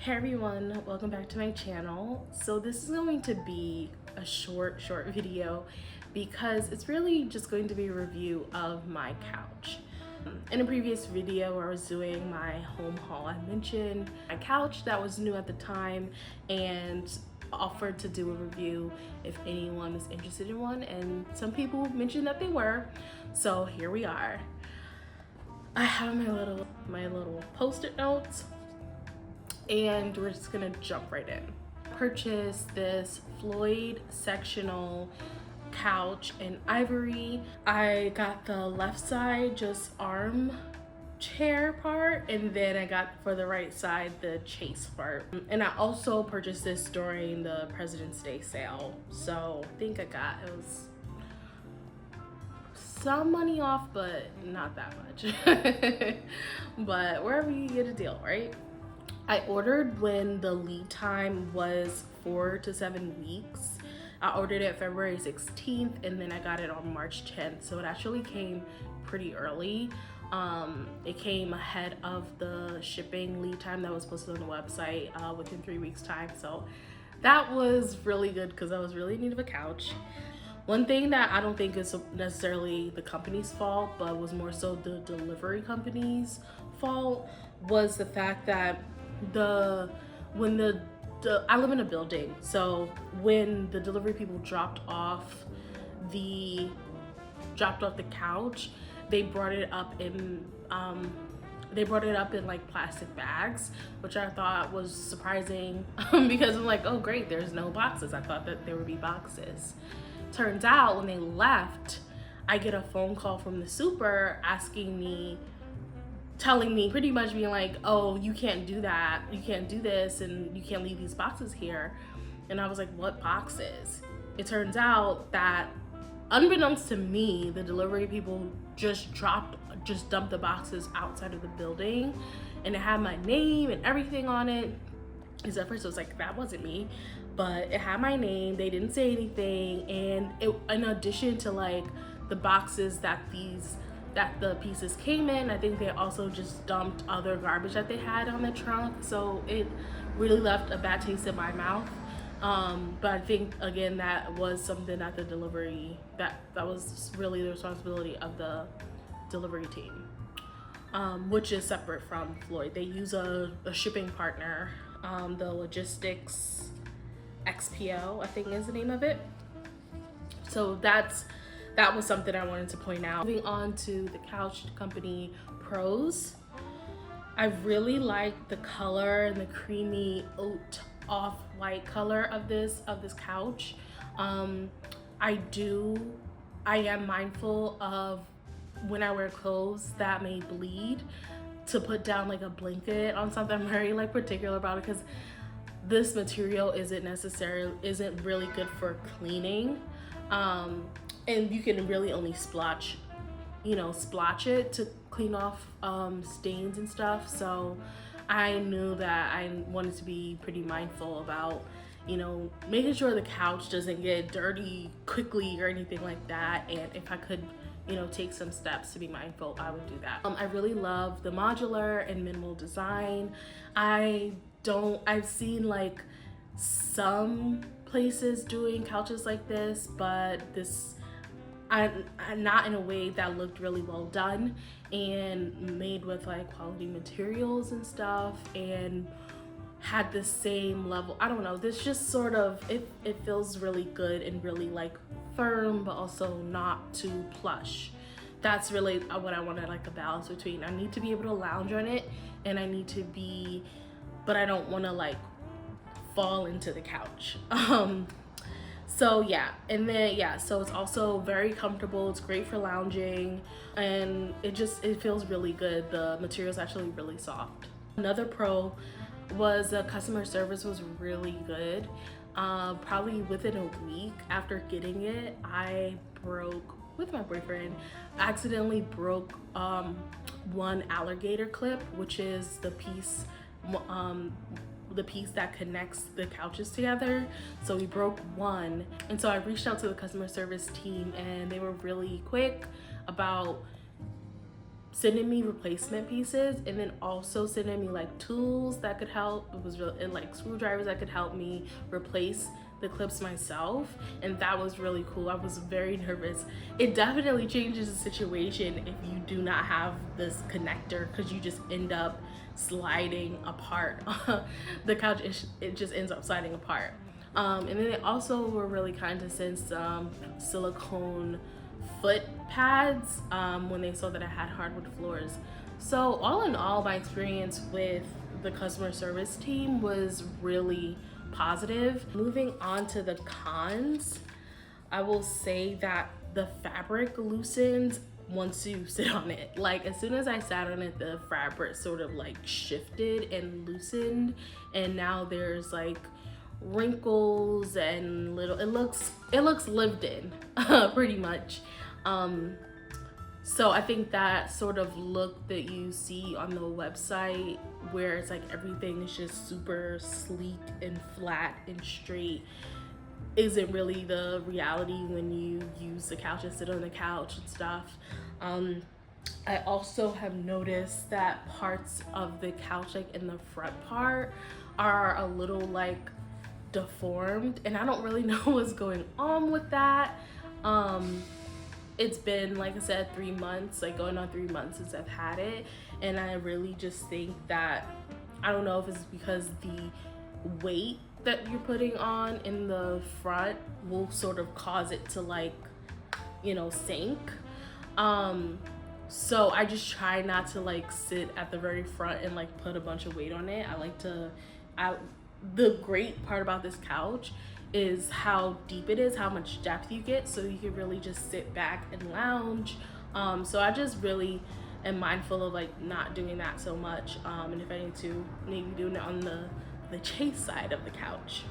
Hey everyone, welcome back to my channel. So this is going to be a short video because it's really just going to be a review of my couch. In a previous video where I was doing my home haul, I mentioned my couch that was new at the time and offered to do a review if anyone was interested in one, and some people mentioned that they were. So here we are. I have my little post-it notes, and we're just gonna jump right in. Purchased this Floyd Sectional couch in ivory. I got the left side just arm chair part, and then I got for the right side the chase part. And I also purchased this during the President's Day sale, so I think it was some money off, but not that much. But wherever you get a deal, right? I ordered when the lead time was 4 to 7 weeks. I ordered it February 16th and then I got it on March 10th. So it actually came pretty early. It came ahead of the shipping lead time that was posted on the website within 3 weeks time. So that was really good because I was really in need of a couch. One thing that I don't think is necessarily the company's fault, but was more so the delivery company's fault, was the fact that I live in a building, so when the delivery people dropped off the couch, they brought it up in like plastic bags, which I thought was surprising because I'm like, oh great, there's no boxes. I thought that there would be boxes. Turns out when they left, I get a phone call from the super telling me, pretty much being like, oh, you can't do that, you can't do this, and you can't leave these boxes here. And I was like, what boxes? It turns out that, unbeknownst to me, the delivery people just dumped the boxes outside of the building, and it had my name and everything on it. Because at first I was like, that wasn't me, but it had my name. They didn't say anything, and in addition to like the boxes that the pieces came in, I think they also just dumped other garbage that they had on the trunk. So it really left a bad taste in my mouth. But I think again, that was something that the delivery, that was really the responsibility of the delivery team, which is separate from Floyd. They use a shipping partner, the Logistics XPO, I think is the name of it. So that was something I wanted to point out. Moving on to the couch company pros. I really like the color and the creamy oat off-white color of this couch. I am mindful of when I wear clothes that may bleed, to put down like a blanket on something. I'm very like particular about it because this material isn't really good for cleaning. And you can really only splotch it to clean off stains and stuff. So I knew that I wanted to be pretty mindful about, making sure the couch doesn't get dirty quickly or anything like that. And if I could, take some steps to be mindful, I would do that. I really love the modular and minimal design. I've seen like some places doing couches like this, but I'm not in a way that looked really well done and made with like quality materials and stuff, and had the same level. I don't know, this just sort of, it feels really good and really like firm, but also not too plush. That's really what I wanted, like a balance between, I need to be able to lounge on it, and but I don't want to like fall into the couch. So yeah, and then so it's also very comfortable. It's great for lounging, and it feels really good. The material is actually really soft. Another pro was the customer service was really good. Probably within a week after getting it, with my boyfriend, accidentally broke one alligator clip, which is the piece that connects the couches together. So we broke one, and so I reached out to the customer service team, and they were really quick about sending me replacement pieces, and then also sending me like tools that could help. It was real, and like screwdrivers that could help me replace the clips myself, and that was really cool. I was very nervous. It definitely changes the situation if you do not have this connector, because you just end up sliding apart. The couch, it just ends up sliding apart. And then they also were really kind to send some silicone foot pads when they saw that I had hardwood floors. So all in all, my experience with the customer service team was really positive. Moving on to the cons, I will say that the fabric loosens once you sit on it. Like as soon as I sat on it, the fabric sort of like shifted and loosened, and now there's like wrinkles and little, it looks lived in pretty much. So I think that sort of look that you see on the website, where it's like everything is just super sleek and flat and straight, isn't really the reality when you use the couch and sit on the couch and stuff. I also have noticed that parts of the couch, like in the front part, are a little like deformed, and I don't really know what's going on with that. It's been, like I said, 3 months, like going on 3 months since I've had it, and I really just think that, I don't know if it's because the weight that you're putting on in the front will sort of cause it to like, you know, sink. So I just try not to like sit at the very front and like put a bunch of weight on it. The great part about this couch is how deep it is, how much depth you get, so you can really just sit back and lounge. So I just really am mindful of like not doing that so much, and if I need to, maybe doing it on the chase side of the couch.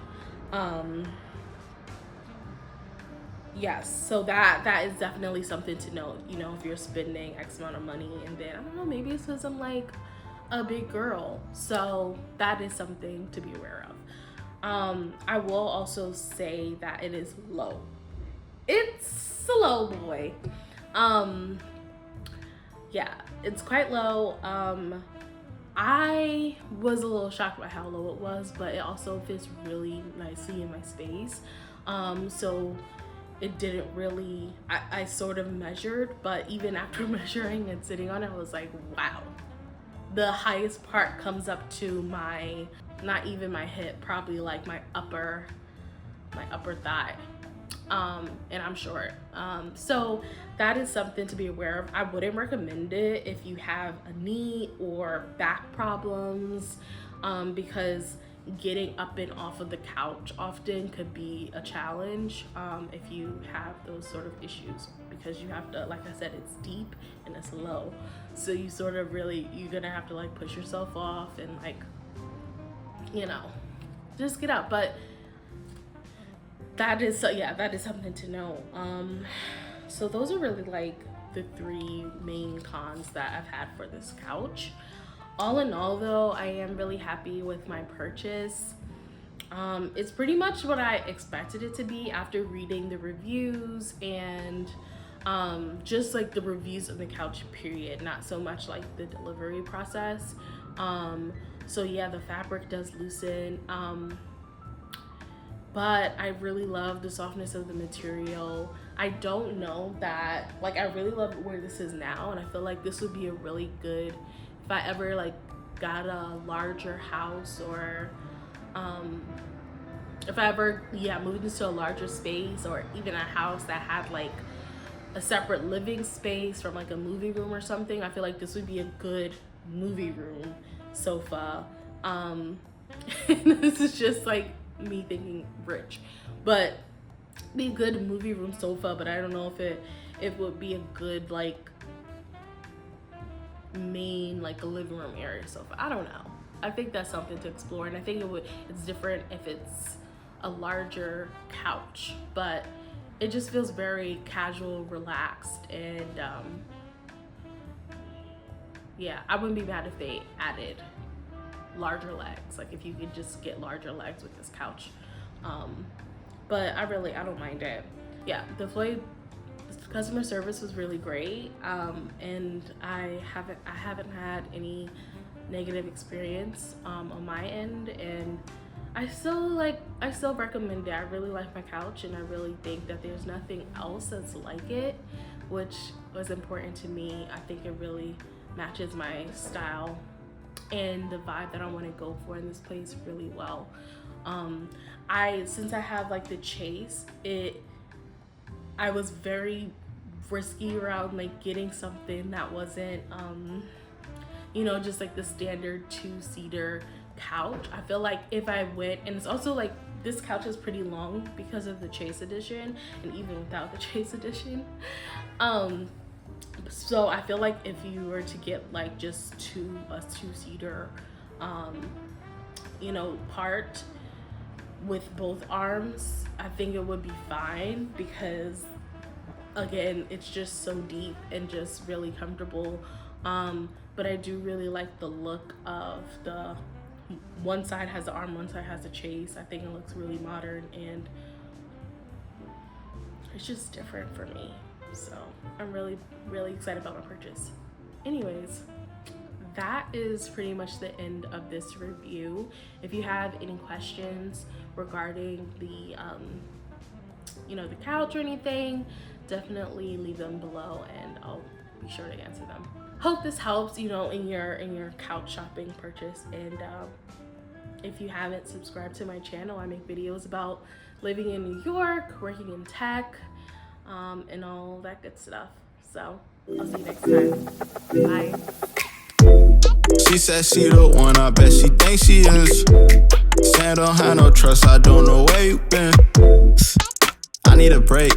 Yes, so that is definitely something to note, you know, if you're spending X amount of money, and then I don't know, maybe it's because I'm like a big girl, so that is something to be aware of. I will also say that it is low. It's a low boy. Yeah, it's quite low. I was a little shocked by how low it was, but it also fits really nicely in my space. So it didn't really, I sort of measured, but even after measuring and sitting on it, I was like, wow. The highest part comes up to my, not even my hip, probably like my upper thigh. And I'm short. So that is something to be aware of. I wouldn't recommend it if you have a knee or back problems, because getting up and off of the couch often could be a challenge if you have those sort of issues, because you have to, like I said, it's deep and it's low. So you sort of really, you're gonna have to like push yourself off and like, you know, just get up. But that is, that is something to know. So those are really like the 3 main cons that I've had for this couch. All in all though, I am really happy with my purchase. It's pretty much what I expected it to be after reading the reviews and just like the reviews of the couch period, not so much like the delivery process. So yeah, the fabric does loosen, but I really love the softness of the material. I don't know that, like, I really love where this is now, and I feel like this would be a really good, if I ever like got a larger house, or if I ever moved into a larger space, or even a house that had like a separate living space from like a movie room or something, I feel like this would be a good movie room sofa. This is just like me thinking rich, but be a good movie room sofa, but I don't know if it would be a good like main like a living room area sofa. I don't know. I think that's something to explore, and I think it's different if it's a larger couch, but it just feels very casual, relaxed, and I wouldn't be mad if they added larger legs, like if you could just get larger legs with this couch. But I don't mind it. Yeah, the Floyd Customer service was really great, and I haven't had any negative experience on my end, and I still recommend it. I really like my couch, and I really think that there's nothing else that's like it, which was important to me. I think it really matches my style and the vibe that I want to go for in this place really well. Since I have like the chase, I was very risky around like getting something that wasn't just like the standard 2-seater couch. I feel like if I went, and it's also like this couch is pretty long because of the Chase edition, and even without the Chase edition, so I feel like if you were to get like just a 2-seater part with both arms, I think it would be fine, because again, it's just so deep and just really comfortable. But I do really like the look of the one side has the arm, one side has the Chase. I think it looks really modern, and it's just different for me. So I'm really, really excited about my purchase. Anyways, that is pretty much the end of this review. If you have any questions regarding the the couch or anything, definitely leave them below and I'll be sure to answer them. Hope this helps, in your couch shopping purchase. And if you haven't subscribed to my channel, I make videos about living in New York, working in tech, and all that good stuff. So I'll see you next time. Bye. She said she the one, I bet she thinks she is. Saying don't have no trust, I don't know where you been. I need a break.